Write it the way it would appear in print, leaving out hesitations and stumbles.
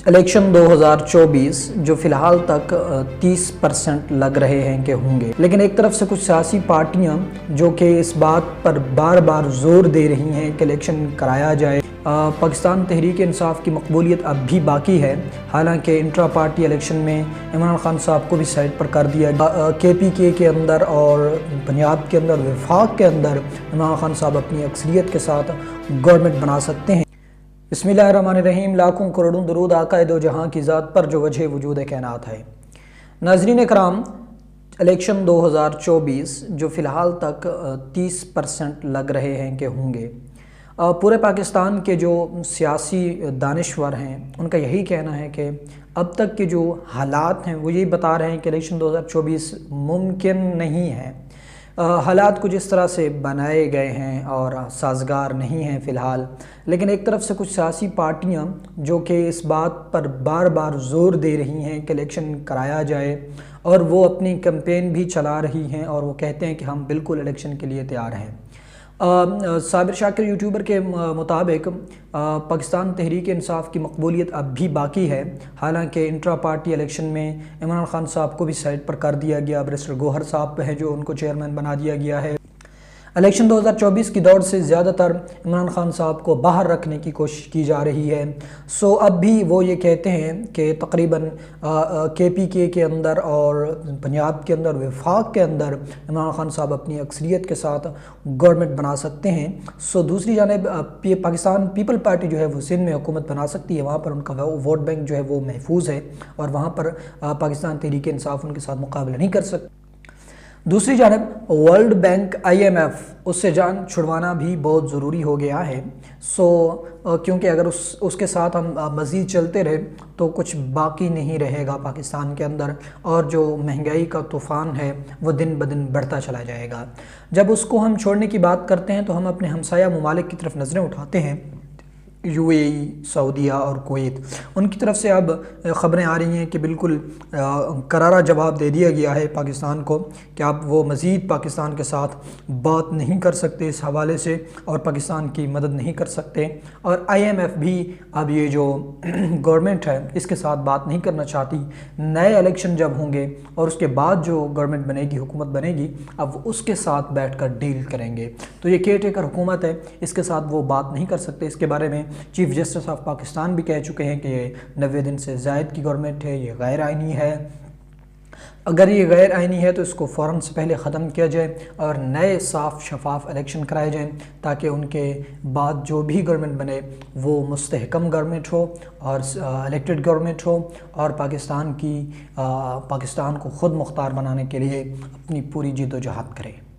Election 2024 جو فی الحال تک 30% لگ رہے ہیں کہ ہوں گے، لیکن ایک طرف سے کچھ سیاسی پارٹیاں جو کہ اس بات پر بار بار زور دے رہی ہیں کہ الیکشن کرایا جائے۔ پاکستان تحریک انصاف کی مقبولیت اب بھی باقی ہے، حالانکہ انٹرا پارٹی الیکشن میں عمران خان صاحب کو بھی سائڈ پر کر دیا گیا۔ KPK کے اندر اور پنجاب کے اندر، وفاق کے اندر عمران خان صاحب اپنی اکثریت کے ساتھ گورنمنٹ بنا سکتے ہیں۔ بسم اللہ الرحمن الرحیم، لاکھوں کروڑوں درود آقا دو جہاں کی ذات پر جو وجہ وجود کائنات ہے۔ ناظرین کرام، الیکشن 2024 جو فی الحال تک 30% لگ رہے ہیں کہ ہوں گے، پورے پاکستان کے جو سیاسی دانشور ہیں ان کا یہی کہنا ہے کہ اب تک کے جو حالات ہیں وہ یہی بتا رہے ہیں کہ الیکشن 2024 ممکن نہیں ہے۔ حالات کچھ اس طرح سے بنائے گئے ہیں اور سازگار نہیں ہیں فی الحال، لیکن ایک طرف سے کچھ سیاسی پارٹیاں جو کہ اس بات پر بار بار زور دے رہی ہیں کہ الیکشن کرایا جائے، اور وہ اپنی کیمپین بھی چلا رہی ہیں اور وہ کہتے ہیں کہ ہم بالکل الیکشن کے لیے تیار ہیں۔ صابر شاکر یوٹیوبر کے مطابق پاکستان تحریک انصاف کی مقبولیت اب بھی باقی ہے، حالانکہ انٹرا پارٹی الیکشن میں عمران خان صاحب کو بھی سائڈ پر کر دیا گیا۔ بریسٹر گوہر صاحب ہے جو ان کو چیئرمین بنا دیا گیا ہے۔ الیکشن 2024 کی دوڑ سے زیادہ تر عمران خان صاحب کو باہر رکھنے کی کوشش کی جا رہی ہے۔ اب بھی وہ یہ کہتے ہیں کہ تقریباً KPK کے اندر اور پنجاب کے اندر، وفاق کے اندر عمران خان صاحب اپنی اکثریت کے ساتھ گورنمنٹ بنا سکتے ہیں۔ دوسری جانب پاکستان پیپل پارٹی جو ہے وہ سندھ میں حکومت بنا سکتی ہے، وہاں پر ان کا ووٹ بینک جو ہے وہ محفوظ ہے اور وہاں پر پاکستان تحریک انصاف ان کے ساتھ مقابلہ نہیں کر سکتی۔ دوسری جانب ورلڈ بینک IMF، اس سے جان چھڑوانا بھی بہت ضروری ہو گیا ہے۔ کیونکہ اگر اس کے ساتھ ہم مزید چلتے رہے تو کچھ باقی نہیں رہے گا پاکستان کے اندر، اور جو مہنگائی کا طوفان ہے وہ دن بدن بڑھتا چلا جائے گا۔ جب اس کو ہم چھوڑنے کی بات کرتے ہیں تو ہم اپنے ہمسایہ ممالک کی طرف نظریں اٹھاتے ہیں، UAE، سعودیہ اور کویت۔ ان کی طرف سے اب خبریں آ رہی ہیں کہ بالکل کرارا جواب دے دیا گیا ہے پاکستان کو کہ اب وہ مزید پاکستان کے ساتھ بات نہیں کر سکتے اس حوالے سے، اور پاکستان کی مدد نہیں کر سکتے، اور IMF بھی اب یہ جو گورنمنٹ ہے اس کے ساتھ بات نہیں کرنا چاہتی۔ نئے الیکشن جب ہوں گے اور اس کے بعد جو گورنمنٹ بنے گی، حکومت بنے گی، اب وہ اس کے ساتھ بیٹھ کر ڈیل کریں گے۔ تو یہ کیئر ٹیکر حکومت ہے، اس کے ساتھ وہ بات نہیں کر سکتے۔ اس کے بارے میں چیف جسٹس آف پاکستان بھی کہہ چکے ہیں کہ یہ 90 دن سے زائد کی گورنمنٹ ہے، یہ غیر آئینی ہے۔ اگر یہ غیر آئینی ہے تو اس کو فوراً سے پہلے ختم کیا جائے اور نئے صاف شفاف الیکشن کرائے جائیں، تاکہ ان کے بعد جو بھی گورنمنٹ بنے وہ مستحکم گورنمنٹ ہو اور الیکٹڈ گورنمنٹ ہو، اور پاکستان کو خود مختار بنانے کے لیے اپنی پوری جد و جہد کرے۔